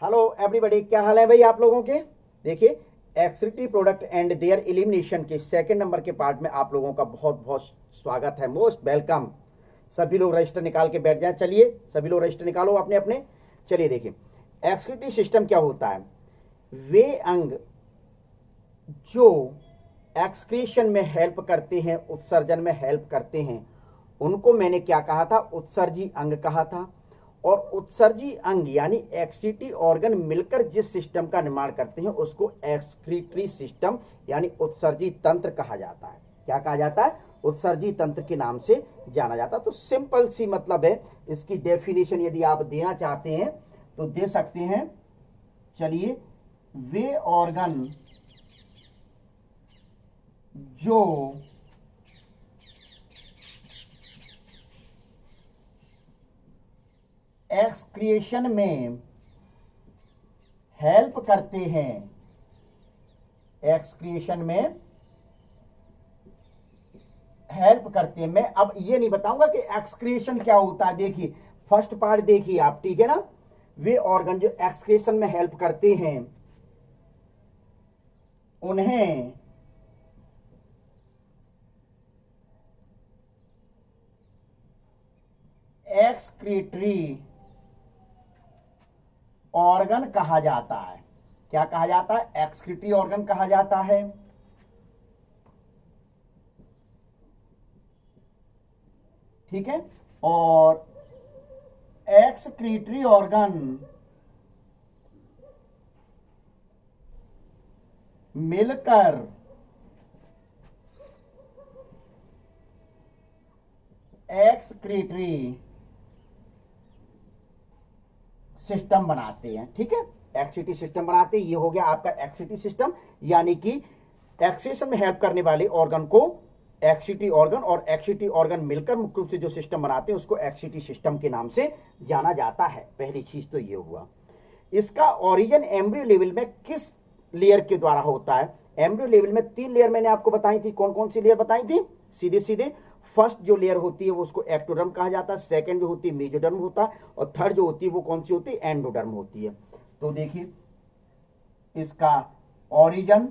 Hello everybody, क्या हाल है भाई आप लोगों के। देखिए, excretory product and there elimination के सेकंड नंबर के पार्ट में आप लोगों का बहुत बहुत स्वागत है। Most welcome. सभी लोग रजिस्टर निकाल के बैठ जाएं। चलिए सभी लोग रजिस्टर निकालो अपने अपने। चलिए देखिए, एक्सक्रीटरी सिस्टम क्या होता है। वे अंग जो एक्सक्रीशन में हेल्प करते हैं, उत्सर्जन में हेल्प करते हैं, उनको मैंने क्या कहा था, उत्सर्जी अंग कहा था। और उत्सर्जी अंग यानी एक्सक्रीटरी ऑर्गन मिलकर जिस सिस्टम का निर्माण करते हैं उसको एक्सक्रीटरी सिस्टम यानी उत्सर्जी तंत्र कहा जाता है। क्या कहा जाता है? उत्सर्जी तंत्र के नाम से जाना जाता है। तो सिंपल सी मतलब है, इसकी डेफिनेशन यदि आप देना चाहते हैं तो दे सकते हैं। चलिए, वे ऑर्गन जो एक्सक्रिएशन में हेल्प करते हैं, एक्सक्रिएशन में हेल्प करते हैं। मैं अब ये नहीं बताऊंगा कि एक्सक्रिएशन क्या होता है। देखिए फर्स्ट पार्ट देखिए आप, ठीक है ना। वे ऑर्गन जो एक्सक्रिएशन में हेल्प करते हैं उन्हें एक्सक्रीटरी ऑर्गन कहा जाता है। क्या कहा जाता है? एक्सक्रीटरी ऑर्गन कहा जाता है। ठीक है। और एक्सक्रीटरी ऑर्गन मिलकर एक्सक्रीटरी सिस्टम बनाते हैं। ठीक है, एक्सक्रीटरी सिस्टम बनाते हैं। ये हो गया आपका एक्सक्रीटरी सिस्टम, यानी कि एक्सक्रीशन में हेल्प करने वाले ऑर्गन को एक्सक्रीटरी ऑर्गन, और एक्सक्रीटरी ऑर्गन मिलकर मुख्य रूप से जो सिस्टम बनाते हैं उसको एक्सक्रीटरी सिस्टम के नाम से जाना जाता है। पहली चीज तो ये हुआ। इसका ओरिजिन एम्ब्रियो लेवल में किस लेयर के द्वारा होता है? एम्ब्रियो लेवल में 3 लेयर मैंने आपको बताई थी। कौन कौन सी लेयर बताई थी? सीधे सीधे फर्स्ट जो लेयर होती है वो उसको एक्टोडर्म कहा जाता है, सेकंड जो होती है मेजोडर्म होता है, और थर्ड जो होती है वो कौन सी होती है? एंडोडर्म होती है। तो देखिए, इसका ओरिजिन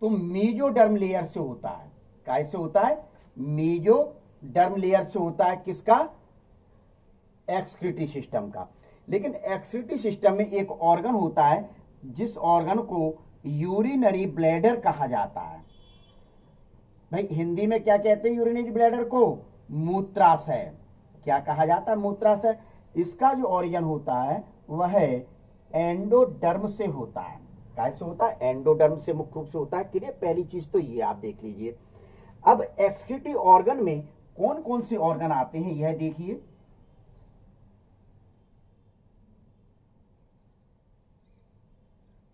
तो मेजोडर्म लेयर से होता है। कैसे होता है? मेजोडर्म लेयर से होता है। किसका? एक्सक्रीटरी सिस्टम का। लेकिन एक्सक्रीटरी सिस्टम में एक ऑर्गन होता है जिस ऑर्गन को यूरिनरी ब्लैडर कहा जाता है। भाई हिंदी में क्या कहते हैं यूरिनरी ब्लैडर को? मूत्राशय। क्या कहा जाता है? मूत्राशय। इसका जो ओरिजिन होता है वह एंडोडर्म से होता है। कैसे होता है? एंडोडर्म से मुख्य रूप से होता है। क्लियर? पहली चीज तो ये आप देख लीजिए। अब एक्सक्रीटरी ऑर्गन में कौन कौन से ऑर्गन आते हैं यह देखिए।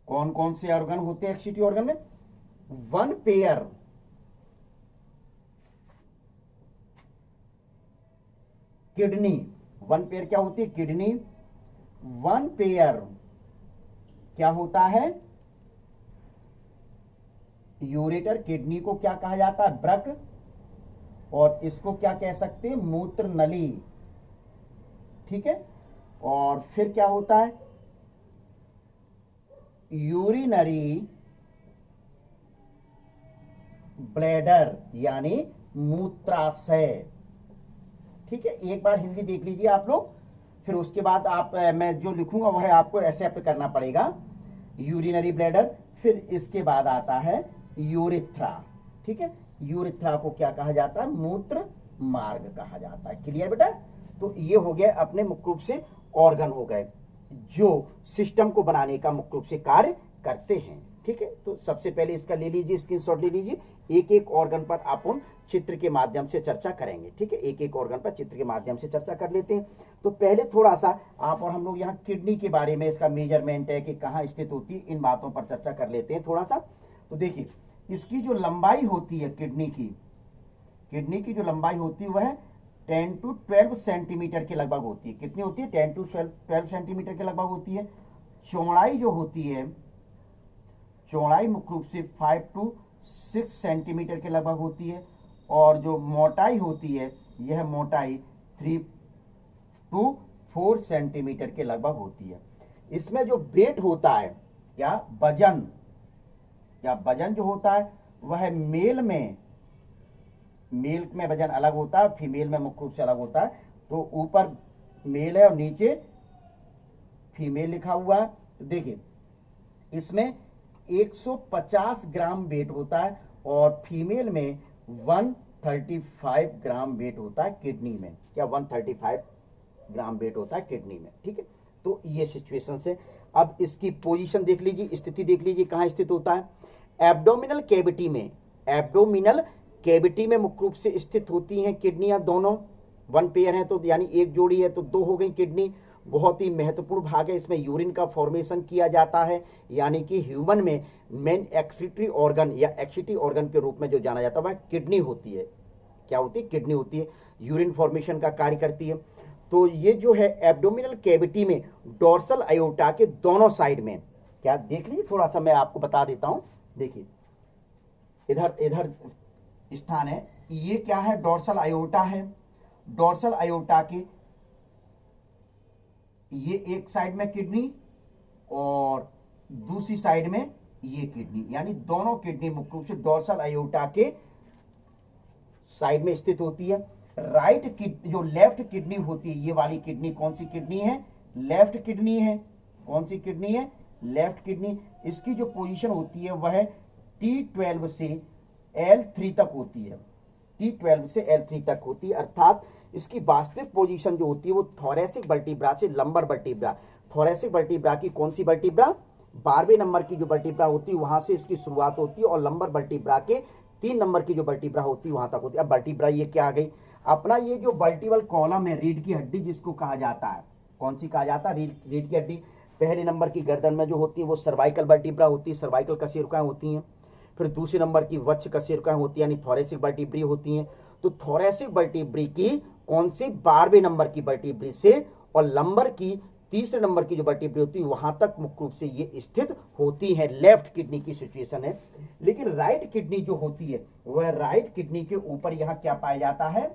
कौन कौन से ऑर्गन होते हैं एक्सक्रीटरी ऑर्गन में? One pair kidney. One pair क्या होती है? किडनी। वन पेयर क्या होता है? यूरेटर। किडनी को क्या कहा जाता है? ब्रक। और इसको क्या कह सकते हैं? मूत्र नली। ठीक है। और फिर क्या होता है? यूरिनरी ब्लैडर यानी मूत्राशय। ठीक है, एक बार हिंदी देख लीजिए आप लोग, फिर उसके बाद आप मैं जो लिखूंगा वह आपको एक्सेप्ट करना पड़ेगा। यूरिनरी ब्लैडर, फिर इसके बाद आता है यूरिथ्रा। ठीक है, यूरिथ्रा को क्या कहा जाता है? मूत्र मार्ग कहा जाता है। क्लियर बेटा? तो ये हो गया अपने मुख्य रूप से ऑर्गन हो गए जो सिस्टम को बनाने का मुख्य रूप से कार्य करते हैं। ठीक है, तो सबसे पहले इसका ले लीजिए, स्क्रीनशॉट ले लीजिए। एक एक ऑर्गन पर अपन चित्र के माध्यम से चर्चा करेंगे। ठीक है, एक एक ऑर्गन पर चित्र के माध्यम से चर्चा कर लेते हैं। तो पहले थोड़ा सा आप और हम लोग यहाँ किडनी के बारे में, इसका मेजरमेंट है कि कहाँ स्थित होती है, इन बातों पर चर्चा कर लेते हैं थोड़ा सा। तो देखिए, इसकी जो लंबाई होती है किडनी की जो लंबाई होती है वह 10 to 12 सेंटीमीटर के लगभग होती है। कितनी होती है? 10 to 12 सेंटीमीटर के लगभग होती है। चौड़ाई जो होती है, चौड़ाई मुख्य रूप से 5 to 6 सेंटीमीटर के लगभग होती है। और जो मोटाई होती है, यह मोटाई 3 to 4 सेंटीमीटर के लगभग होती है। इसमें जो वेट होता है, क्या वजन, क्या वजन जो होता है वह मेल में वजन अलग होता है, फीमेल में मुख्य रूप से अलग होता है। तो ऊपर मेल है और नीचे फीमेल लिखा हुआ है। तो देखिए इसमें 150 ग्राम वेट होता है और फीमेल में 135 ग्राम वेट होता है किडनी में। क्या 135 ग्राम वेट होता है किडनी में, ठीक है। तो ये सिचुएशन से अब इसकी पोजीशन देख लीजिए, स्थिति देख लीजिए कहाँ स्थित होता है। एब्डोमिनल कैविटी में, एब्डोमिनल कैविटी में मुख्य रूप से स्थित होती हैं किडनियां दोनों। वन पेयर है तो यानी एक जोड़ी है तो दो हो गई किडनी। बहुत ही महत्वपूर्ण भाग है, इसमें यूरिन का फॉर्मेशन किया जाता है, यानी कि ह्यूमन में मेन एक्सक्रीटरी ऑर्गन या एक्सिटी ऑर्गन के रूप में जो जाना जाता है वह किडनी होती है। क्या होती है? किडनी होती है, यूरिन फॉर्मेशन का कार्य करती है। तो ये जो है एब्डोमिनल कैविटी में डोर्सल अयोटा के दोनों साइड में, क्या देख लीजिए थोड़ा सा मैं आपको बता देता हूं। देखिए इधर इधर स्थान है, ये क्या है? डोर्सल अयोटा है। डोर्सल अयोटा के ये एक साइड में किडनी और दूसरी साइड में ये किडनी, यानी दोनों किडनी मुख्य रूप से डोर्सल अयोटा के साइड में स्थित होती है। राइट किडनी, जो लेफ्ट किडनी होती है, ये वाली किडनी कौन सी किडनी है? लेफ्ट किडनी है। कौन सी किडनी है? Left kidney. इसकी जो पोजीशन होती है वह T12 से L3 तक होती है। T12 से L3 तक होती है, अर्थात इसकी वास्तविक पोजीशन जो होती है वो थोरेसिक वर्टिब्रा से लंबर वर्टिब्रा। थोरेसिक वर्टिब्रा की कौन सी वर्टिब्रा? 12वें नंबर की जो वर्टिब्रा होती है वहां से इसकी शुरुआत होती है और लंबर वर्टिब्रा के 3 नंबर की जो वर्टिब्रा होती है वहां तक होती है। अब वर्टिब्रा ये क्या आ गई? अपना ये जो वर्टिबल कॉलम है, रीढ़ की हड्डी जिसको कहा जाता है, कौन सी कहा जाता है? रीढ़ की हड्डी। पहले नंबर की गर्दन में जो होती है वो सर्वाइकल वर्टिब्रा होती है, सर्वाइकल कशेरुकाएं होती हैं। फिर दूसरे नंबर की वक्ष कशेरुकाएं होती है, यानी थोरेसिक वर्टिब्री होती हैं। तो थोरेसिक वर्टिब्री की कौन सी? 12वें नंबर की वर्टिब्री से और लंबर की तीसरे नंबर की जो वर्टिब्री होती है वहां तक मुख्य रूप से ये स्थित होती है। लेफ्ट किडनी की सिचुएशन है। लेकिन राइट किडनी जो होती है वह राइट किडनी के ऊपर यहां क्या पाया जाता है?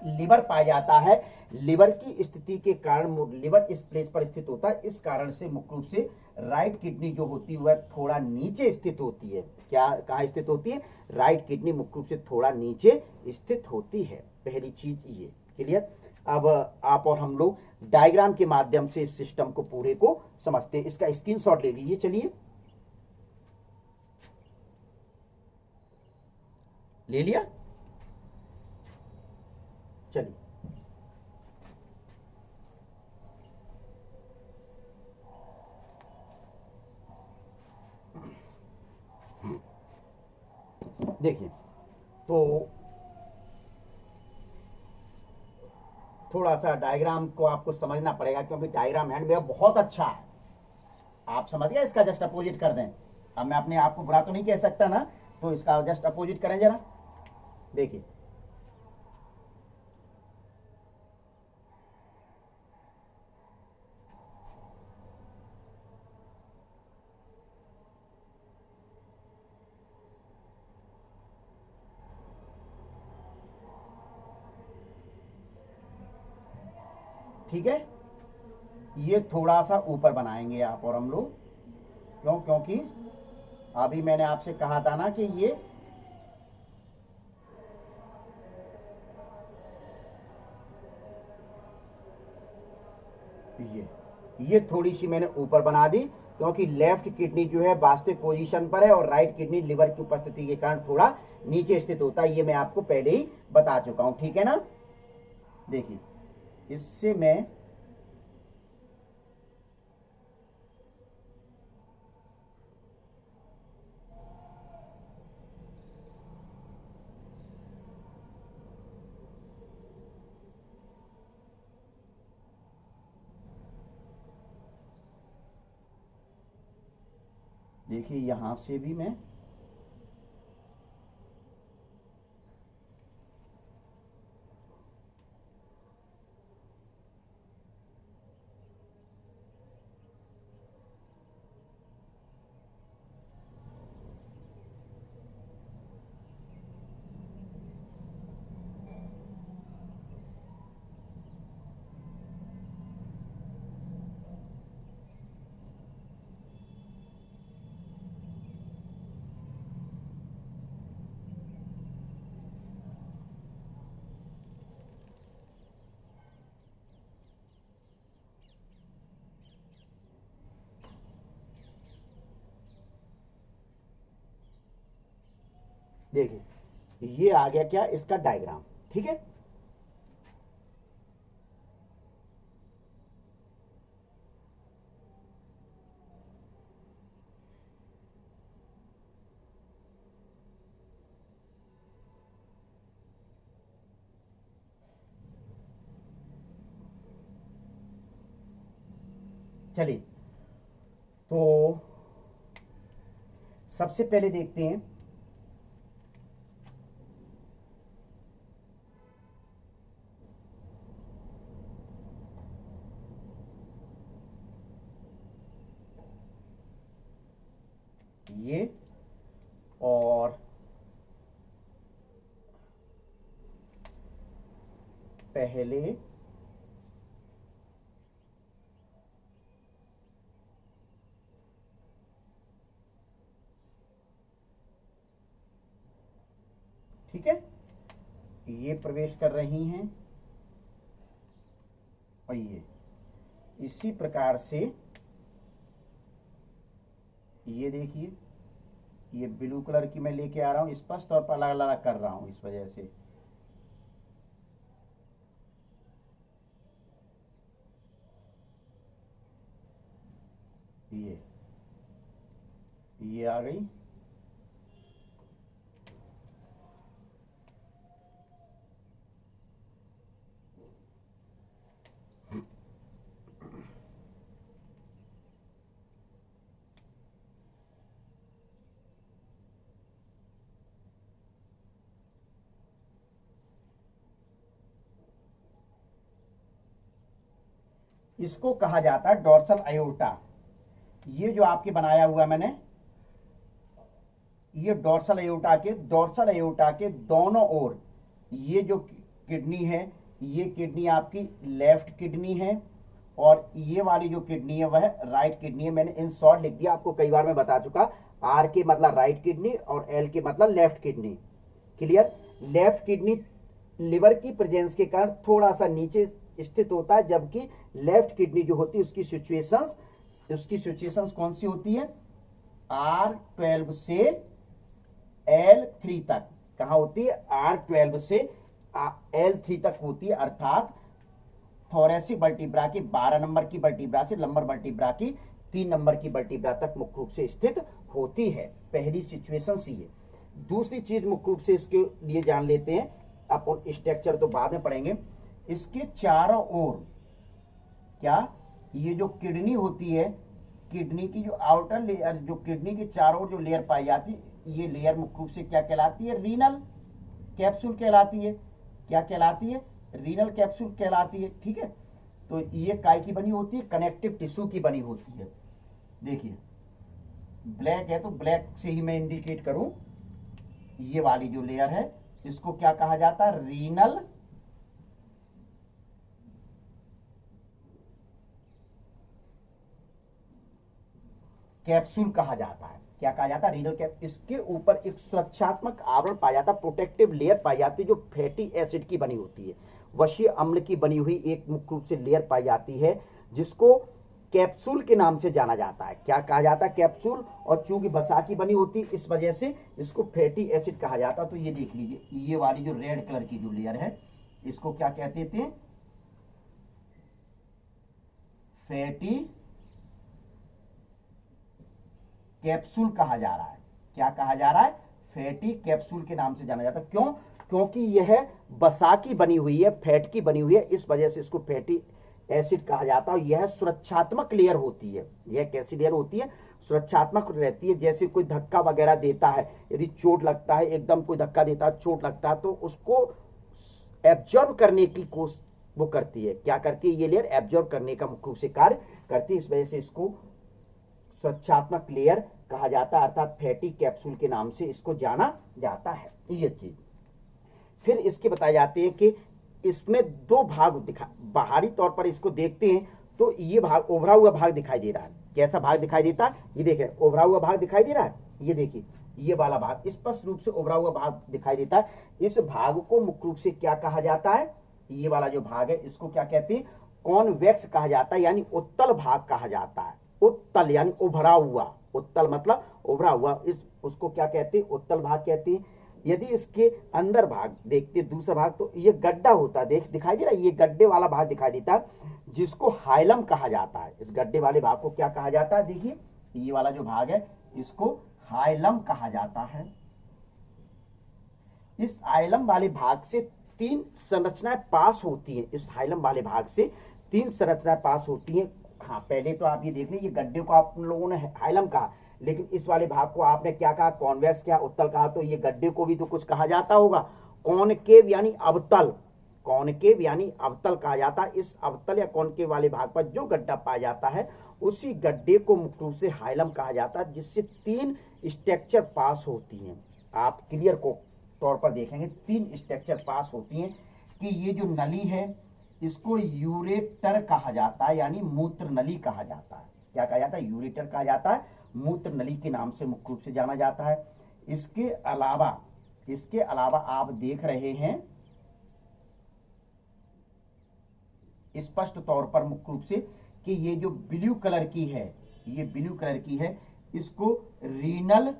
लिवर पाया जाता है। लिवर की स्थिति के कारण लिवर इस प्लेस पर स्थित होता है, इस कारण से मुख्य रूप से राइट किडनी जो होती है वह थोड़ा नीचे स्थित होती है। क्या कहां स्थित होती है? राइट किडनी मुख्य रूप से थोड़ा नीचे स्थित होती है। पहली चीज ये क्लियर। अब आप और हम लोग डायग्राम के माध्यम से इस सिस्टम को पूरे को समझते हैं। इसका स्क्रीनशॉट ले लीजिए। चलिए ले लिया? चलिए देखिए, तो थोड़ा सा डायग्राम को आपको समझना पड़ेगा क्योंकि डायग्राम हैंड मेरा बहुत अच्छा है। आप समझ गए? इसका जस्ट अपोजिट कर दें। अब मैं अपने आप को बुरा तो नहीं कह सकता ना, तो इसका जस्ट अपोजिट करें जरा। देखिए ठीक है, ये थोड़ा सा ऊपर बनाएंगे आप और हम लोग। क्यों? क्योंकि अभी मैंने आपसे कहा था ना कि ये ये थोड़ी सी मैंने ऊपर बना दी क्योंकि लेफ्ट किडनी जो है वास्तविक पोजीशन पर है और राइट किडनी लिवर की उपस्थिति के कारण थोड़ा नीचे स्थित होता है। ये मैं आपको पहले ही बता चुका हूं, ठीक है ना। देखिए इससे मैं, देखिए यहां से भी मैं, देखिए ये आ गया क्या, इसका डायग्राम। ठीक है, चलिए तो सबसे पहले देखते हैं ये, और पहले ठीक है, ये प्रवेश कर रही हैं और ये इसी प्रकार से ये देखिए, ये ब्लू कलर की मैं लेके आ रहा हूं, स्पष्ट तौर पर अलग अलग कर रहा हूं इस वजह से। ये आ गई, इसको कहा जाता है डोर्सल अयोर्टा। ये जो आपके बनाया हुआ मैंने, ये डोर्सल अयोर्टा के दोनों ओर ये जो किडनी है, ये किडनी आपकी लेफ्ट किडनी है, और ये वाली जो किडनी है वह राइट किडनी है। मैंने इन शॉर्ट लिख दिया, आपको कई बार मैं बता चुका। आर के मतलब राइट किडनी और एल के मतलब left kidney. Clear? Left kidney liver की प्रेजेंस के कारण थोड़ा सा नीचे स्थित होता है, जबकि लेफ्ट किडनी जो होती है उसकी सिचुएशंस कौन सी होती है? R12 से L3 तक। कहां होती है? R12 से L3 तक होती है, अर्थात थोरेसिक वर्टिब्रा के 12 नंबर की वर्टिब्रा से लंबर वर्टिब्रा की 3 नंबर की वर्टिब्रा तक मुख्य रूप से स्थित होती है। पहली सिचुएशन सी है। दूसरी चीज मुख्य रूप से इसके लिए जान लेते हैं, अपन स्ट्रक्चर तो बाद में पढ़ेंगे। इसके चारों ओर क्या, ये जो किडनी होती है, किडनी की जो आउटर लेयर, जो किडनी के चारों ओर जो लेयर पाई जाती है, ये लेयर मुख्य रूप से क्या कहलाती है? रीनल कैप्सूल कहलाती है। क्या कहलाती है? रीनल कैप्सूल कहलाती है। ठीक है, तो ये काय की बनी होती है? कनेक्टिव टिश्यू की बनी होती है। देखिए ब्लैक है तो ब्लैक से ही मैं इंडिकेट करूं, ये वाली जो लेयर है इसको क्या कहा जाता है? रीनल कैप्सूल कहा जाता है। क्या कहा जाता है? Renal capsule. इसके ऊपर एक सुरक्षात्मक आवरण पाया जाता है, प्रोटेक्टिव लेयर पाई जाती है, जो फैटी एसिड की बनी होती है, वशीय अम्ल की बनी हुई एक मुख्य रूप से लेयर पाई जाती है, जिसको कैप्सूल के नाम से जाना जाता है। क्या कहा जाता है? कैप्सूल। और चूंकि वसा की बनी होती है, इस वजह से इसको फैटी एसिड कहा जाता है। तो ये देख लीजिए, ये वाली जो रेड कलर की जो लेयर है, इसको क्या कहते थे? फैटी कैप्सूल कहा जा रहा है। क्या कहा जा रहा है? फैटी कैप्सूल के नाम से जाना जाता है। क्यों? क्योंकि यह वसा की बनी हुई है, फैट की बनी हुई है, इस वजह से इसको फैटी एसिड कहा जाता है। यह सुरक्षात्मक लेयर होती है। यह कैसी लेयर होती है? सुरक्षात्मक रहती है। जैसे कोई धक्का वगैरह देता है, यदि चोट लगता है, एकदम कोई धक्का देता है, चोट लगता है, तो उसको एब्जॉर्ब करने की कोशिश वो करती है। क्या करती है? ये लेयर एब्जॉर्ब करने का मुख्य रूप से कार्य करती है। इस वजह से इसको सुरक्षात्मक लेयर कहा जाता है, अर्थात फैटी कैप्सूल के नाम से इसको जाना जाता है। ये चीज फिर इसके बताए जाते हैं कि इसमें दो भाग बाहरी तौर पर इसको देखते हैं तो ये भाग उभरा हुआ भाग दिखाई दे रहा है। कैसा भाग दिखाई देता है? ये देखें, उभरा हुआ भाग दिखाई दे रहा है। ये देखिए, ये वाला भाग स्पष्ट रूप से उभरा हुआ भाग दिखाई देता है। इस भाग को मुख्य रूप से क्या कहा जाता है? ये वाला जो भाग है इसको क्या कहते हैं? कॉन्वेक्स कहा जाता है, यानी उत्तल भाग कहा जाता है। उत्तल यानी उभरा हुआ, उत्तल मतलब उभरा हुआ, इस उसको क्या कहते हैं? उत्तल भाग कहते हैं। यदि इसके अंदर भाग देखते दूसरा भाग, तो ये गड्ढा होता, दिखाई दे रहा है, ये गड्ढे वाला भाग दिखाई देता है, जिसको हाइलम कहा जाता है। इस गड्ढे वाले भाग को क्या कहा जाता है? देखिए ये वाला जो भाग है इसको हाइलम कहा जाता है। इस हाइलम वाले भाग से 3 संरचनाएं पास होती हैं। इस हाइलम वाले भाग से 3 संरचनाएं पास होती हैं। हाँ, पहले तो आप ये देख लें, ये गड्ढे को आप लोगों ने हाइलम कहा, लेकिन इस वाले भाग को आपने क्या कहा? कॉन्वेक्स क्या उत्तल कहा। तो ये गड्ढे को भी तो कुछ कहा जाता होगा, कॉनकेव यानी अवतल, कॉनकेव यानी अवतल कहा जाता है। इस अवतल या कॉनकेव वाले भाग पर जो गड्ढा पाया जाता है उसी गड्ढे को मुख्य रूप से हाइलम कहा जाता है, जिससे 3 स्ट्रक्चर पास होती हैं। आप क्लियर को तौर पर देखेंगे 3 स्ट्रक्चर पास होती हैं कि ये जो नली है इसको यूरेटर कहा जाता है, यानी मूत्र नली कहा जाता है। क्या कहा जाता है? यूरेटर कहा जाता है, मूत्र नली के नाम से मुख्य रूप से जाना जाता है। इसके अलावा आप देख रहे हैं स्पष्ट तौर पर मुख्य रूप से कि ये जो ब्लू कलर की है, ये ब्लू कलर की है, इसको रीनल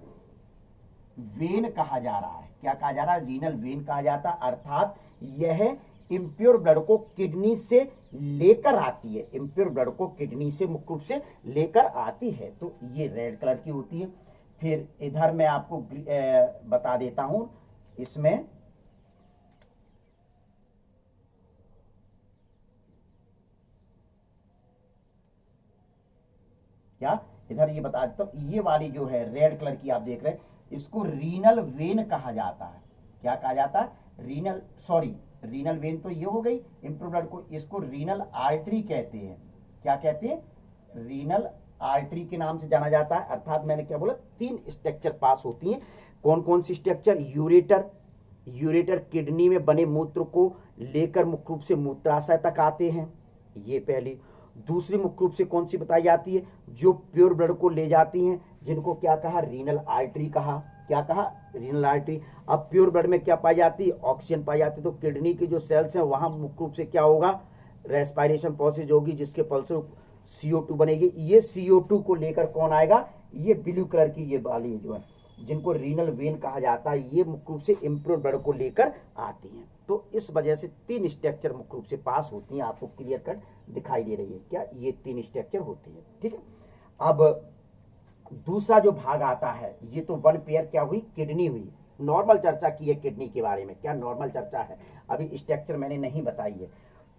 वेन कहा जा रहा है। क्या कहा जा रहा है? रीनल वेन कहा जाता है, अर्थात यह इम्प्योर ब्लड को किडनी से लेकर आती है, इम्प्योर ब्लड को किडनी से मुख्य रूप से लेकर आती है। तो ये रेड कलर की होती है। फिर इधर मैं आपको बता देता हूं, इसमें क्या, इधर ये बता देता हूं, ये वाली जो है रेड कलर की आप देख रहे हैं, इसको रीनल वेन कहा जाता है। क्या कहा जाता है? रीनल वेन तो ये हो गई इम्प्योर ब्लड को, इसको रीनल आर्टरी कहते हैं। क्या कहते हैं? रीनल आर्टरी के नाम से जाना जाता है। अर्थात मैंने क्या बोला? 3 स्ट्रक्चर पास होती हैं। कौन कौन सी स्ट्रक्चर? यूरेटर किडनी में बने मूत्र को लेकर मुख्य रूप से मूत्राशय तक आते हैं, ये पहली। दूसरी मुख्य रूप से कौन सी बताई जाती है? जो प्योर ब्लड को ले जाती हैं, जिनको क्या कहा? रीनल आर्टरी कहा। क्या कहा? Renal artery. अब प्योर ब्लड में क्या पाई जाती है? ऑक्सीजन पाई जाती है। तो किडनी के जो सेल्स हैं वहां मुख्य रूप से क्या होगा? रेस्पिरेशन प्रोसेस होगी, जिसके फलस्वरूप CO2 बनेगी। ये CO2 को लेकर कौन आएगा? ये ब्लू कलर की ये वाली जो है, जिनको रीनल वेन कहा जाता है, ये मुख्य रूप से इम्प्योर ब्लड को लेकर आती हैं। तो इस वजह से 3 स्ट्रक्चर मुख्य रूप से पास होती हैं। आपको क्लियर कट दिखाई दे रही है क्या? ये 3 स्ट्रक्चर होती है। ठीक है। अब दूसरा जो भाग आता है, ये तो 1 पेयर क्या हुई? किडनी हुई। नॉर्मल चर्चा की है किडनी के बारे में। क्या नॉर्मल चर्चा है? अभी स्ट्रक्चर मैंने नहीं बताई है।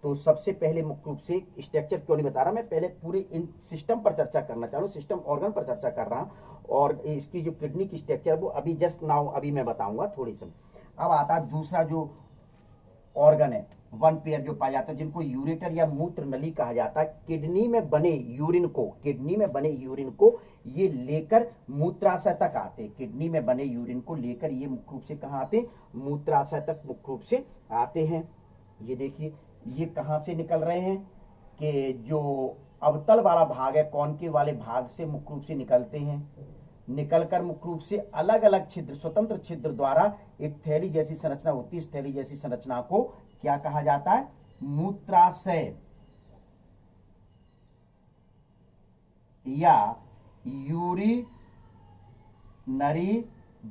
तो सबसे पहले मुख्य रूप से स्ट्रक्चर क्यों नहीं बता रहा मैं, पहले पूरे इन सिस्टम पर चर्चा करना चाह रहा हूँ, सिस्टम ऑर्गन पर चर्चा कर रहा हूँ। और इसकी जो किडनी की स्ट्रक्चर वो अभी जस्ट नाउ अभी मैं बताऊंगा थोड़ी सी। अब आता है दूसरा जो ऑर्गन है 1 पेयर जो पाया जाता है, जिनको यूरेटर या मूत्र नली कहा जाता है। किडनी में बने यूरिन को ये लेकर मूत्राशय तक आते। किडनी में बने यूरिन को लेकर ये मुख्य रूप से कहाँ आते? मूत्राशय तक मुख्य रूप से आते हैं। ये देखिए ये कहां से निकल रहे हैं कि जो अवतल वाला भाग है, कॉनकेव वाले भाग से मुख्य रूप से निकलते हैं। निकलकर मुख्य रूप से अलग अलग छिद्र, स्वतंत्र छिद्र द्वारा एक थैली जैसी संरचना होती है। इस थैली जैसी संरचना को क्या कहा जाता है? मूत्राशय या यूरिनरी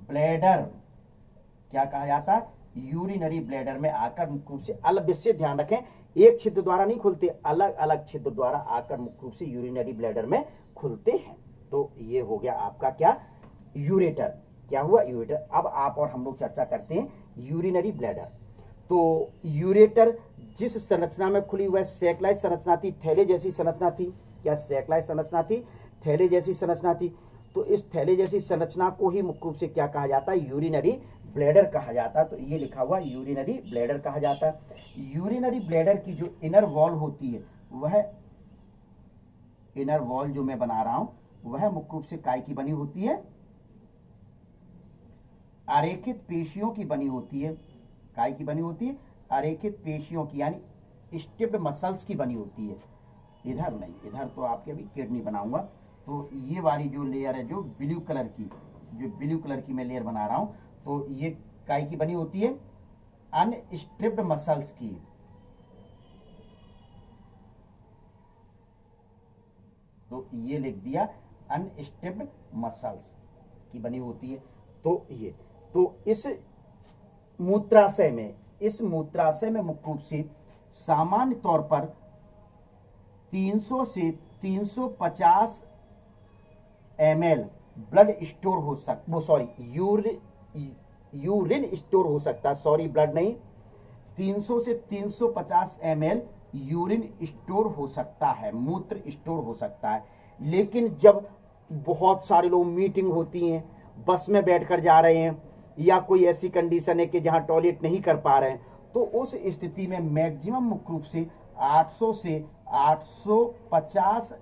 ब्लैडर। क्या कहा जाता है? यूरिनरी ब्लैडर में आकर मुख्य रूप से अलग, विशेष ध्यान रखें एक छिद्र द्वारा नहीं खुलते, अलग अलग छिद्र द्वारा आकर मुख्य रूप से यूरिनरी ब्लैडर में खुलते हैं। तो ये हो गया आपका क्या? यूरेटर। क्या हुआ? यूरेटर। अब आप और हम लोग चर्चा करते हैं यूरिनरी ब्लैडर। तो यूरेटर जिस संरचना में खुली हुई सैकलाइज संरचना थी, थैले जैसी संरचना थी। क्या सैकलाइज संरचना थी? थैले जैसी संरचना थी। तो इस थैले जैसी संरचना को ही मुख्य रूप से क्या कहा जाता है? यूरिनरी ब्लैडर कहा जाता है। तो ये लिखा हुआ यूरिनरी ब्लैडर कहा जाता है। यूरिनरी ब्लैडर की जो इनर वॉल होती है, वह इनर वॉल जो मैं बना रहा हूं, वह मुख्य रूप से काय की बनी होती है? अरेखित पेशियों की बनी होती है। काय की बनी होती है? अरेखित पेशियों की, यानी स्टिप्ड मसल्स की बनी होती है। इधर नहीं, इधर तो आपके अभी किडनी बनाऊंगा। तो ये वाली जो लेयर है, जो ब्लू कलर की मैं लेयर बना रहा हूं, तो ये काय की बनी होती है? अनस्ट्रिप्ड मसल्स की। तो ये लिख दिया अनस्ट्रिप्ड मसल्स की बनी होती है। तो ये, तो इस मूत्राशय में, इस मूत्राशय में मुख्य रूप से सामान्य तौर पर 300 से 350 ml ब्लड स्टोर हो सकता, यूरिन स्टोर हो सकता है, सॉरी ब्लड नहीं, 300 से 350 ml यूरिन स्टोर हो सकता है, मूत्र स्टोर हो सकता है। लेकिन जब बहुत सारे लोग मीटिंग होती हैं, बस में बैठकर जा रहे हैं, या कोई ऐसी कंडीशन है कि जहां टॉयलेट नहीं कर पा रहे हैं, तो उस स्थिति में मैक्सिमम मुख्य रूप से 800 से 850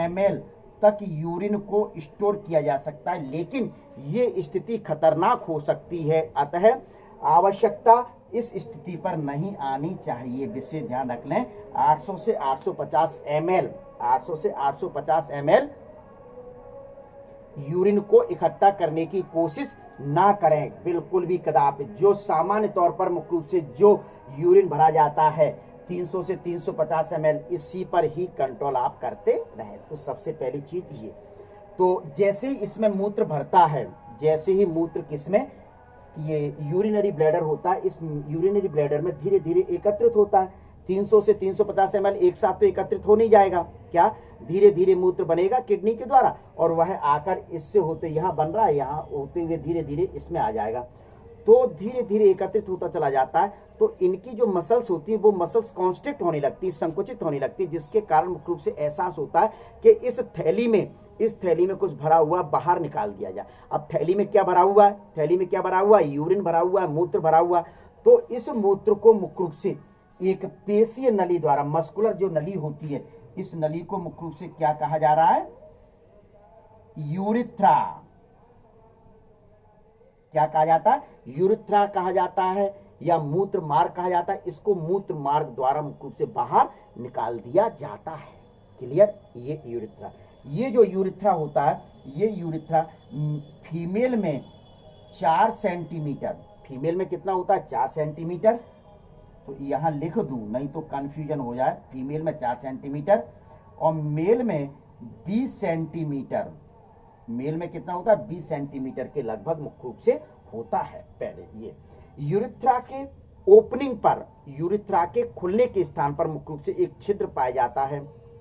ml तक यूरिन को स्टोर किया जा सकता है। लेकिन ये स्थिति खतरनाक हो सकती है, अतः आवश्यकता इस स्थिति पर नहीं आनी चाहिए, विशेष ध्यान रख लें। 800 से 850 ml, 800 से 850 ml यूरिन को इकट्ठा करने की कोशिश ना करें, बिल्कुल भी कदापि। जो सामान्य तौर पर मुख्य रूप से जो यूरिन भरा जाता है 300 से 350 ml, इसी पर ही कंट्रोल आप करते रहें। तो सबसे पहली चीज ये, तो जैसे ही इसमें मूत्र भरता है, जैसे ही मूत्र किसमें, ये यूरिनरी ब्लैडर होता है, इस यूरिनरी ब्लैडर में धीरे धीरे एकत्रित होता है। 300 से 350 ml एक साथ तो एकत्रित हो नहीं जाएगा, क्या धीरे धीरे मूत्र बनेगा किडनी के द्वारा, और वह आकर इससे होते यहाँ बन रहा है, यहाँ होते हुए धीरे धीरे इसमें आ जाएगा। तो धीरे धीरे एकत्रित होता चला जाता है। तो इनकी जो मसल्स होती है वो मसल्स कॉन्स्ट्रिक्ट होने लगती है, संकुचित होने लगती है, जिसके कारण मुख्य रूप से एहसास होता है कि इस थैली में कुछ भरा हुआ बाहर निकाल दिया जाए। अब थैली में क्या भरा हुआ है, थैली में क्या भरा हुआ है, यूरिन भरा हुआ है, मूत्र भरा हुआ है। तो इस मूत्र को मुख्य रूप से एक पेशीय नली द्वारा, मस्कुलर जो नली होती है, इस नली को मुख्य रूप से क्या कहा जा रहा है, यूरिथ्रा। क्या कहा जाता है, यूरिथ्रा कहा जाता है, या मूत्र मार्ग कहा जाता है। इसको मूत्र मार्ग द्वारा मुख्य रूप से बाहर निकाल दिया जाता है। क्लियर, ये यूरिथ्रा, ये जो यूरिथ्रा होता है, ये यूरिथ्रा फीमेल में 4 सेंटीमीटर, फीमेल में कितना होता है, 4 सेंटीमीटर। तो यहां लिख दूं, नहीं तो कंफ्यूजन हो जाए। फीमेल में 4 सेंटीमीटर और मेल में 20 सेंटीमीटर। मेल में कितना होता है, 20 सेंटीमीटर के लगभग मुख्य रूप से होता है। पहले ये यूरिथ्रा के ओपनिंग पर, यूरिथ्रा के खुलने के स्थान पर मुख्य रूप से एक छिद्र पाया जाता है।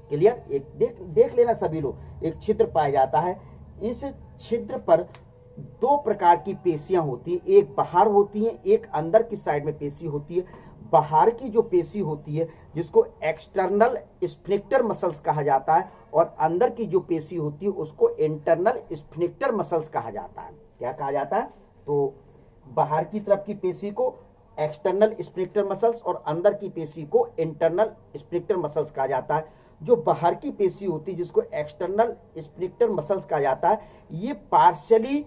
क्लियर, एक देख लेना सभी लोग, एक छिद्र पाया जाता है। इस छिद्र पर 2 प्रकार की पेशियां होती है, एक बाहर होती है, एक अंदर की साइड में पेशी होती है। बाहर की जो पेशी होती है जिसको एक्सटर्नल स्फिंक्टर मसल्स कहा जाता है, और अंदर की जो पेशी होती है उसको इंटरनल स्फिंक्टर मसल्स कहा जाता है। क्या कहा जाता है, तो बाहर की तरफ की पेशी को एक्सटर्नल स्फिंक्टर मसल्स और अंदर की पेशी को इंटरनल स्फिंक्टर मसल्स कहा जाता है। जो बाहर की पेशी होती है जिसको एक्सटर्नल स्फिंक्टर मसल्स कहा जाता है, ये पार्शियली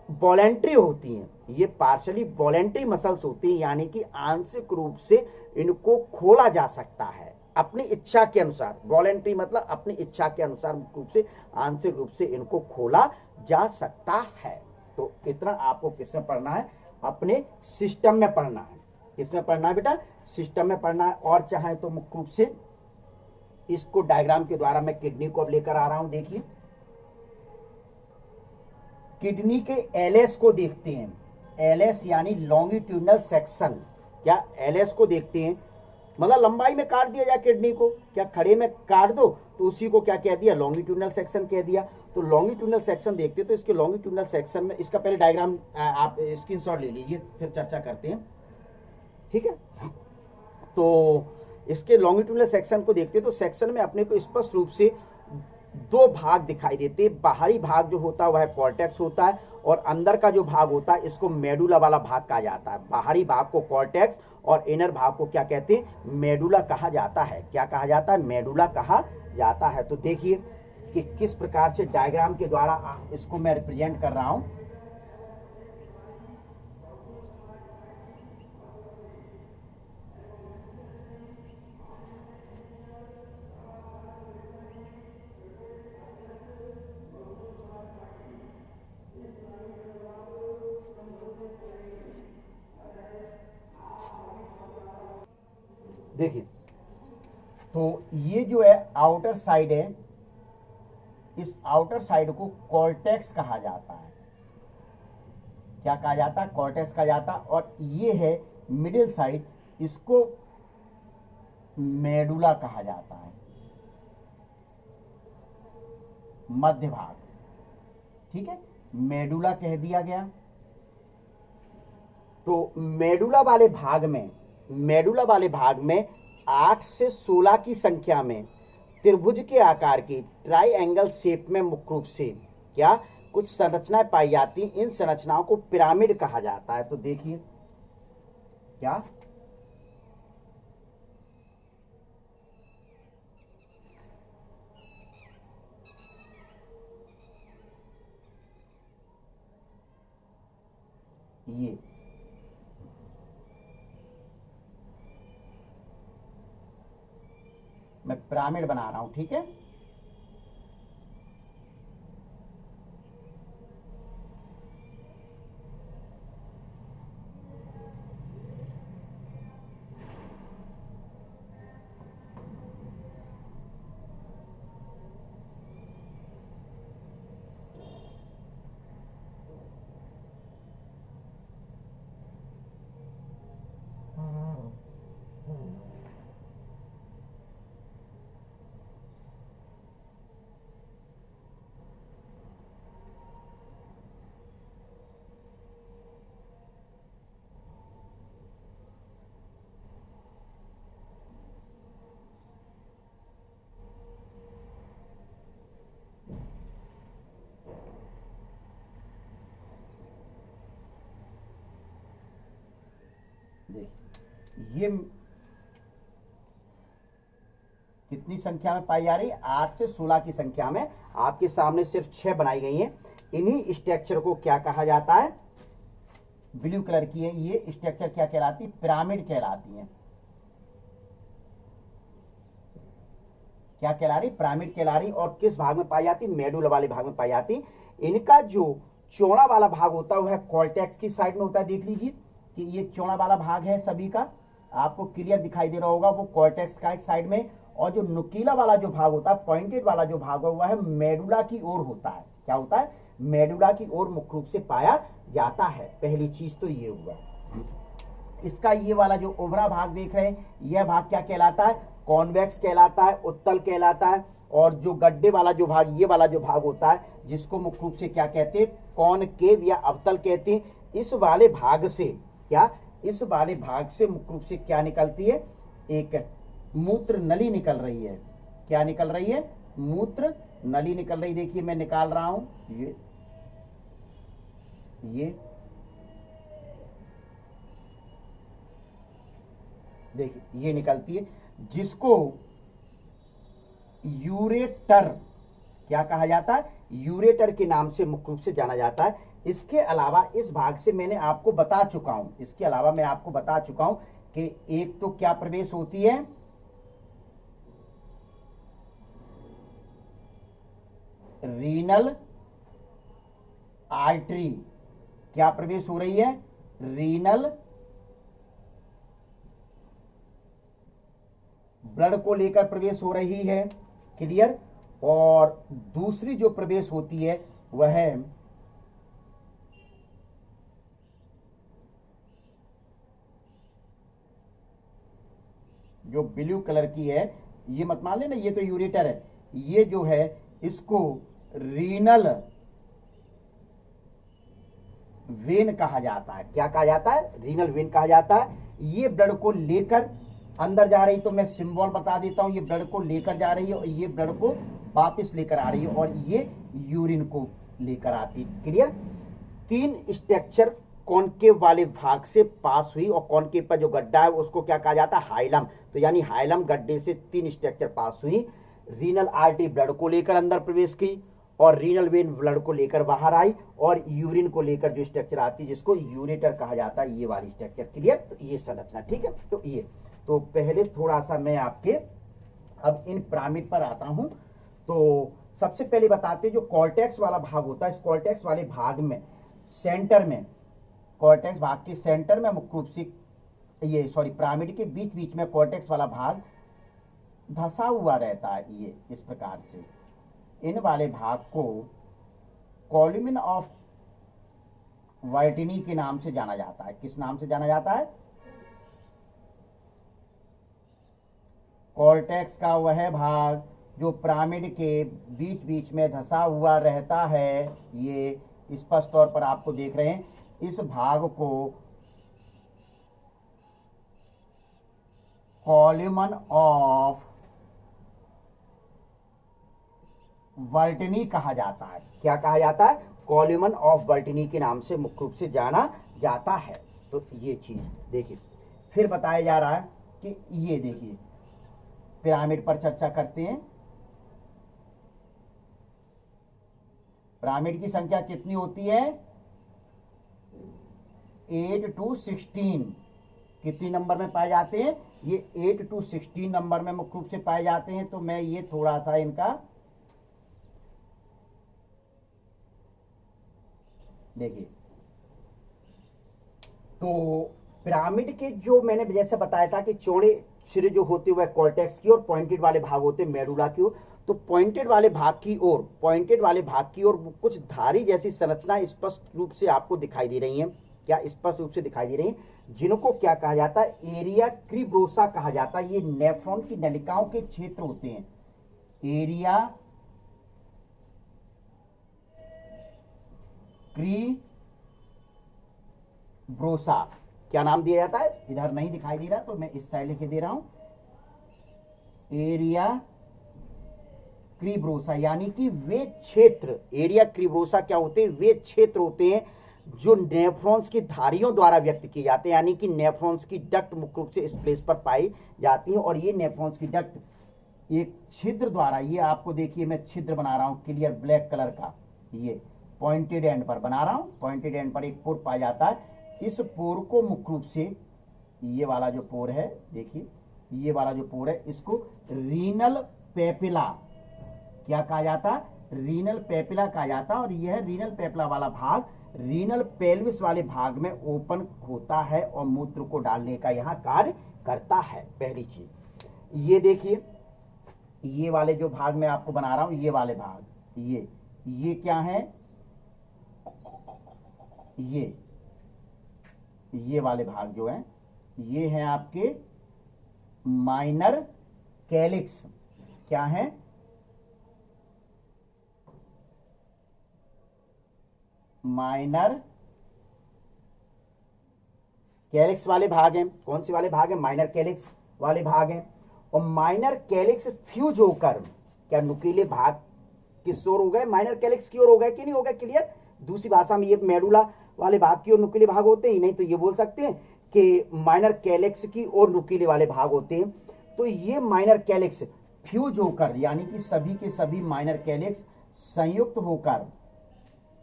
वॉलेंट्री होती हैं, ये पार्शियली वॉलेंट्री मसल्स होती हैं, यानी कि आंशिक रूप से इनको खोला जा सकता है अपनी इच्छा के अनुसार। वॉलेंट्री मतलब अपनी इच्छा के अनुसार रूप से, आंशिक रूप से इनको खोला जा सकता है। तो इतना आपको किसमें पढ़ना है, अपने सिस्टम में पढ़ना है। किसमें पढ़ना है बेटा, सिस्टम में पढ़ना है। और चाहे तो मुख्य रूप से इसको डायग्राम के द्वारा मैं किडनी को अब लेकर आ रहा हूं। देखिए किडनी के एलएस को देखते हैं, एलएस यानी लॉन्गिट्यूडनल सेक्शन। क्या एलएस को देखते हैं, मतलब लंबाई में काट दिया जाए किडनी को, क्या खड़े में काट दो तो उसी को क्या कह दिया, लॉन्गिट्यूडनल सेक्शन कह दिया। तो लॉन्गिट्यूडनल सेक्शन देखते हैं, तो इसके लॉन्गिट्यूडनल सेक्शन में, इसका पहले डायग्राम आप स्क्रीनशॉट ले लीजिए, फिर चर्चा करते हैं, ठीक है। तो इसके लॉन्गिट्यूडनल सेक्शन को देखते हैं, तो सेक्शन में अपने को स्पष्ट रूप से 2 भाग दिखाई देते हैं। बाहरी भाग जो होता है वह कॉर्टेक्स होता है, और अंदर का जो भाग होता है इसको मेडुला वाला भाग कहा जाता है। बाहरी भाग को कॉर्टेक्स और इनर भाग को क्या कहते हैं, मेडुला कहा जाता है। क्या कहा जाता है, मेडुला कहा जाता है। तो देखिए कि किस प्रकार से डायग्राम के द्वारा इसको मैं रिप्रेजेंट कर रहा हूं। देखिए तो ये जो है आउटर साइड है, इस आउटर साइड को कॉर्टेक्स कहा जाता है, क्या कहा जाता है, कॉर्टेक्स कहा जाता है। और ये है मिडिल साइड, इसको मेडुला कहा जाता है, मध्य भाग। ठीक है, मेडुला कह दिया गया। तो मेडुला वाले भाग में, मेडुला वाले भाग में 8 से 16 की संख्या में त्रिभुज के आकार की ट्राइएंगल शेप में मुख्य रूप से क्या कुछ संरचनाएं पाई जाती। इन संरचनाओं को पिरामिड कहा जाता है। तो देखिए क्या, ये मैं पिरामिड बना रहा हूं। ठीक है, देखिए ये कितनी संख्या में पाई जा रही है, 8 से 16 की संख्या में। आपके सामने सिर्फ 6 बनाई गई हैं। इन्हीं स्ट्रक्चर को क्या कहा जाता है, ब्लू कलर की है ये स्ट्रक्चर, क्या कहलाती है, पिरामिड कहलाती है। क्या कहला रही, पिरामिड कहला रही। और किस भाग में पाई जाती, मेडुला वाले भाग में पाई जाती। इनका जो चौड़ा वाला भाग होता है वह कॉर्टेक्स की साइड में होता है। देख लीजिए कि ये चौड़ा वाला भाग है सभी का, आपको क्लियर दिखाई दे रहा होगा, वो कॉर्टेक्स का एक साइड में। और जो नुकीला वाला जो भाग होता है, पॉइंटेड वाला जो भाग हुआ है, मेडुला की ओर होता है। क्या होता है, मेडुला की ओर मुख्य रूप से पाया जाता है। पहली चीज तो ये हुआ। इसका ये वाला जो ओवरा भाग देख रहे हैं, यह भाग क्या कहलाता है, कॉन्वेक्स कहलाता है, उत्तल कहलाता है। और जो गड्ढे वाला जो भाग, ये वाला जो भाग होता है, जिसको मुख्य रूप से क्या कहते हैं, कॉनकेव या अवतल कहते हैं। इस वाले भाग से क्या, इस वाले भाग से मुख्य रूप से क्या निकलती है, एक मूत्र नली निकल रही है। क्या निकल रही है, मूत्र नली निकल रही। देखिए मैं निकाल रहा हूं, ये देखिए ये निकलती है, जिसको यूरेटर क्या कहा जाता है, यूरेटर के नाम से मुख्य रूप से जाना जाता है। इसके अलावा इस भाग से मैंने आपको बता चुका हूं, इसके अलावा मैं आपको बता चुका हूं कि एक तो क्या प्रवेश होती है, रीनल आर्टरी। क्या प्रवेश हो रही है, रीनल ब्लड को लेकर प्रवेश हो रही है। क्लियर। और दूसरी जो प्रवेश होती है वह है जो ब्लू कलर की है, ये मत मान लेना, ये तो यूरेटर है। ये जो है इसको रीनल वेन कहा जाता है। क्या कहा जाता है, रीनल वेन कहा जाता है। ये ब्लड को लेकर अंदर जा रही, तो मैं सिंबल बता देता हूं, ये ब्लड को लेकर जा रही है और ये ब्लड को वापस लेकर आ रही है, और ये यूरिन को लेकर आती है। क्लियर। 3 स्ट्रक्चर कॉनकेव वाले भाग से पास हुई, और कॉनकेव पर जो गड्ढा है उसको क्या कहा जाता है, हाइलम। तो यानी हाइलम गड्ढे से 3 स्ट्रक्चर पास हुई। रीनल आर्टरी ब्लड को लेकर अंदर प्रवेश की, और रीनल वेन ब्लड को लेकर बाहर आई, और यूरिन को लेकर जो स्ट्रक्चर आती है जिसको यूरेटर कहा जाता है, ये वाली स्ट्रक्चर। क्लियर। तो ये संरचना, ठीक है। तो ये तो पहले थोड़ा सा मैं आपके अब इन पिरामिड पर आता हूं। तो सबसे पहले बताते जो कॉर्टेक्स वाला भाग होता है, इस कॉर्टेक्स वाले भाग में सेंटर में, कॉर्टेक्स भाग के सेंटर में मुख्य रूप से ये पिरामिड के बीच बीच में कॉर्टेक्स वाला भाग धसा हुआ रहता है। ये इस प्रकार से इन वाले भाग को कॉलुमेन ऑफ वर्टिनी के नाम से जाना जाता है। किस नाम से जाना जाता है? कॉर्टेक्स का वह भाग जो पिरामिड के बीच बीच में धंसा हुआ रहता है, ये स्पष्ट तौर पर आपको देख रहे हैं, इस भाग को कॉलमन ऑफ वर्टिनी कहा जाता है। क्या कहा जाता है? कॉलमन ऑफ वर्टिनी के नाम से मुख्य रूप से जाना जाता है। तो ये चीज देखिए, फिर बताया जा रहा है कि ये देखिए, पिरामिड पर चर्चा करते हैं। पिरामिड की संख्या कितनी होती है? 8 to 16। कितनी नंबर में पाए जाते हैं? ये 8 to 16 नंबर में मुख्य रूप से पाए जाते हैं। तो मैं ये थोड़ा सा इनका देखिए, तो पिरामिड के जो मैंने जैसे बताया था कि चौड़े सिरे जो होते हुए कॉर्टेक्स की और पॉइंटेड वाले भाग होते मेडुला की ओर, तो पॉइंटेड वाले भाग की ओर कुछ धारी जैसी संरचना स्पष्ट रूप से आपको दिखाई दे रही है। क्या स्पष्ट रूप से दिखाई दे रही है? जिनको क्या कहा जाता है? एरिया क्रीब्रोसा कहा जाता है। ये नेफ्रॉन की नलिकाओं के क्षेत्र होते हैं। एरिया क्रीब्रोसा क्या नाम दिया जाता है? इधर नहीं दिखाई दे रहा तो मैं इस साइड लिख दे रहा हूं, एरिया क्रीब्रोसा, यानी कि वे क्षेत्र, एरिया क्रीब्रोसा क्या होते हैं? वे क्षेत्र होते हैं जो नेफ्रॉन्स की धारियों द्वारा व्यक्त किए जाते हैं, यानी कि नेफ्रॉन्स की डक्ट मुख्य रूप से इस प्लेस पर पाई जाती है। और ये नेफ्रॉन्स की डक्ट एक छिद्र द्वारा, ये आपको देखिए मैं छिद्र बना रहा हूं क्लियर ब्लैक कलर का, ये पॉइंटेड एंड पर बना रहा हूं। पॉइंटेड एंड पर एक पोर पाया जाता है। इस पोर को मुख्य रूप से, ये वाला जो पोर है देखिए, ये वाला जो पोर है, इसको रीनल पेपिला क्या कहा जाता? रीनल पेपिला कहा जाता। और यह रीनल पेपिला वाला भाग रीनल पेल्विस वाले भाग में ओपन होता है और मूत्र को डालने का यहां कार्य करता है। पहली चीज ये देखिए, ये वाले जो भाग मैं आपको बना रहा हूं, ये वाले भाग, ये क्या है? ये वाले भाग जो हैं, ये हैं आपके माइनर कैलिक्स। क्या है? माइनर कैलिक्स वाले भाग हैं। कौन से वाले भाग हैं? माइनर कैलिक्स वाले भाग हैं। और माइनर कैलिक्स फ्यूज होकर क्या नुकीले भाग किस ओर हो गए? माइनर कैलिक्स की ओर हो गए कि नहीं हो गए? क्लियर? दूसरी भाषा में ये मेडुला वाले भाग की ओर नुकीले भाग होते हैं, नहीं तो ये बोल सकते हैं कि माइनर कैलिक्स की ओर नुकीले वाले भाग होते हैं। तो ये माइनर कैलिक्स फ्यूज होकर, यानी कि सभी के सभी माइनर कैलिक्स संयुक्त होकर,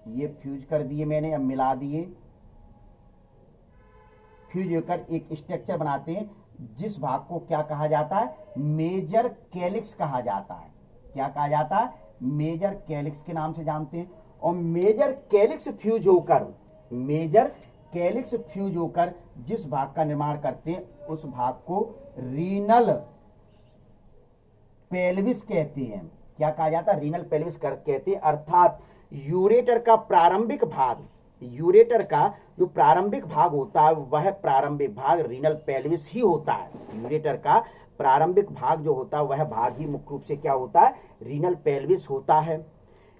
ये फ्यूज कर दिए मैंने, अब मिला दिए, फ्यूज होकर एक स्ट्रक्चर बनाते हैं जिस भाग को क्या कहा जाता है? मेजर कैलिक्स कहा जाता है। क्या कहा जाता है? मेजर कैलिक्स के नाम से जानते हैं। और मेजर कैलिक्स फ्यूज होकर जिस भाग का निर्माण करते हैं उस भाग को रीनल पेल्विस कहते हैं। क्या कहा जाता है? रीनल पेल्विस कहते हैं। अर्थात यूरेटर का प्रारंभिक भाग, यूरेटर का जो प्रारंभिक भाग होता है वह प्रारंभिक भाग रीनल पेल्विस ही होता है। यूरेटर का प्रारंभिक भाग जो होता है वह भाग ही मुख्य रूप से क्या होता है? रीनल पेल्विस होता है।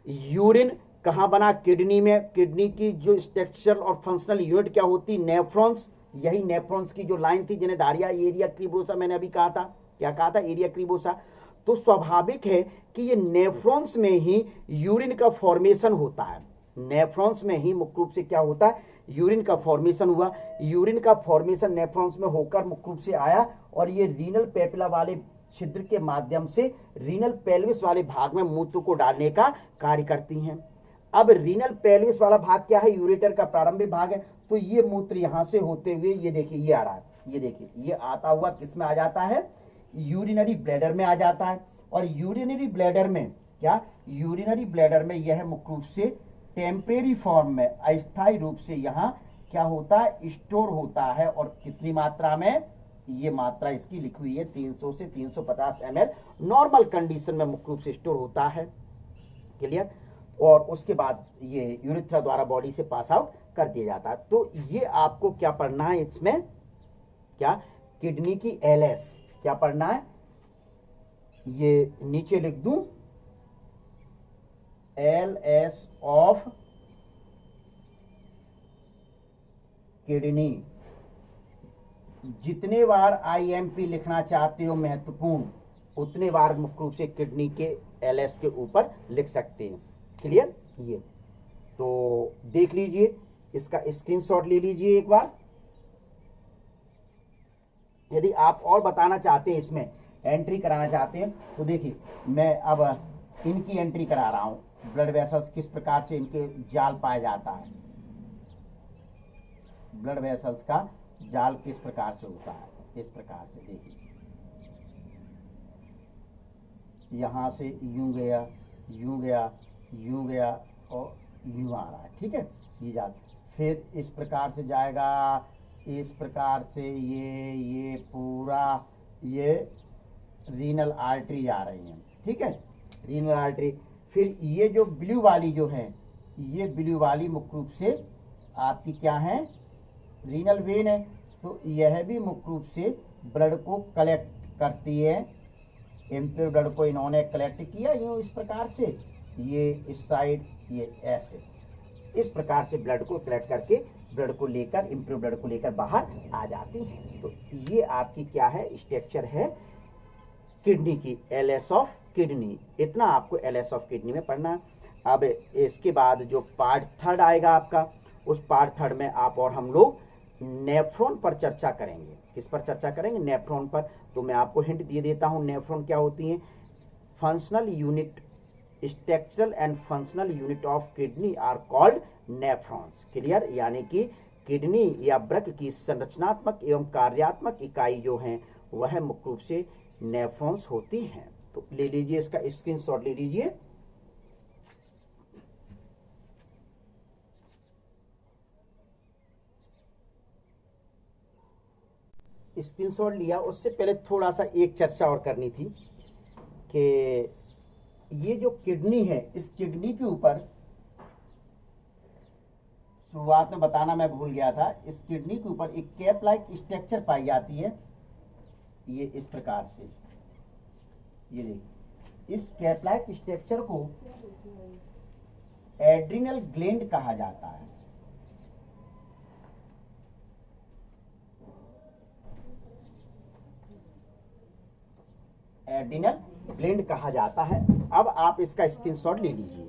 यूरिन कहां बना? किडनी में। किडनी की जो स्ट्रक्चरल और फंक्शनल यूनिट क्या होती? नेफ्रॉन्स। यही नेफ्रॉन्स की जो लाइन थी जिन्हें धारिया एरिया क्रीब्रोसा मैंने अभी कहा था। क्या कहा था? एरिया क्रीब्रोसा। तो स्वाभाविक है कि ये नेफ्रॉन्स में ही यूरिन का फॉर्मेशन होता है। नेफ्रॉन्स में ही मुख्य रूप से क्या होता है? यूरिन का फॉर्मेशन हुआ। यूरिन का फॉर्मेशन नेफ्रॉन्स में होकर मुख्य रूप से आया और ये रीनल पेपिला वाले छिद्र के माध्यम से रीनल पेल्विस वाले भाग में मूत्र को डालने का कार्य करती हैं। अब रीनल पेल्विस वाला भाग क्या है? यूरेटर का प्रारंभिक भाग है। तो ये मूत्र यहां से होते हुए ये देखिए ये आ रहा है, ये देखिए ये आता हुआ किस में आ जाता है? यूरिनरी ब्लैडर में आ जाता है। और यूरिनरी ब्लैडर में क्या? यूरिनरी ब्लैडर में यह मुख्य रूप से टेम्परेरी फॉर्म में, अस्थायी रूप से यहां क्या होता है? स्टोर होता है। और कितनी मात्रा में? ये मात्रा इसकी लिखी हुई है 300 से 350 ml नॉर्मल कंडीशन में मुख्य रूप से स्टोर होता है। क्लियर? और उसके बाद ये यूरिथ्रा द्वारा बॉडी से पास आउट कर दिया जाता है। तो ये आपको क्या पढ़ना है इसमें, क्या किडनी की एलएस क्या पढ़ना है, ये नीचे लिख दूं, एलएस ऑफ किडनी। जितने बार आईएमपी लिखना चाहते हो महत्वपूर्ण, उतने बार मुख्य रूप से किडनी के एलएस के ऊपर लिख सकते हैं। क्लियर? ये तो देख लीजिए, इसका स्क्रीनशॉट ले लीजिए एक बार। यदि आप और बताना चाहते हैं, इसमें एंट्री कराना चाहते हैं, तो देखिए मैं अब इनकी एंट्री करा रहा हूं, ब्लड वेसल्स किस प्रकार से इनके जाल पाया जाता है, ब्लड वेसल्स का जाल किस प्रकार से होता है। इस प्रकार से देखिए, यहां से यूं गया, यूं गया, यूं गया और यूं आ रहा है। ठीक है, ये जाल फिर इस प्रकार से जाएगा, इस प्रकार से ये पूरा ये रीनल आर्टरी आ रही है। ठीक है, रीनल आर्टरी। फिर ये जो ब्लू वाली जो है, ये ब्लू वाली मुख्य रूप से आपकी क्या है, रीनल वेन है। तो यह भी मुख्य रूप से ब्लड को कलेक्ट करती है। इम्प्योर ब्लड को इन्होंने कलेक्ट किया यूं इस प्रकार से, ये इस साइड, ये ऐसे, इस प्रकार से ब्लड को कलेक्ट करके ब्लड को लेकर, इम्प्योर ब्लड को लेकर बाहर आ जाती है। तो ये आपकी क्या है, स्ट्रक्चर है किडनी की, एलएस ऑफ किडनी। इतना आपको एलएस ऑफ किडनी में पढ़ना है। अब इसके बाद जो पार्ट थर्ड आएगा आपका, उस पार्ट थर्ड में आप और हम लोग नेफ्रॉन पर चर्चा करेंगे। किस पर चर्चा करेंगे, नेफ्रॉन पर। तो मैं आपको हिंट दे देता हूं, नेफ्रॉन क्या होती है। Functional unit, structural and functional unit of kidney are called nephrons. Clear? यानी कि किडनी या वृक्क की संरचनात्मक एवं कार्यात्मक इकाई जो है वह मुख्य रूप से नेफ्रॉन्स होती हैं। तो ले लीजिए, इसका स्क्रीनशॉट ले लीजिए। स्क्रीनशॉट लिया, उससे पहले थोड़ा सा एक चर्चा और करनी थी कि ये जो किडनी है, इस किडनी के ऊपर शुरुआत में बताना मैं भूल गया था, इस किडनी के ऊपर एक कैप लाइक स्ट्रक्चर पाई जाती है। ये इस प्रकार से, ये देखिए, इस कैप लाइक स्ट्रक्चर को एड्रिनल ग्लैंड कहा जाता है। एड्रिनल ग्लैंड कहा जाता है। अब आप इसका स्क्रीनशॉट ले लीजिए।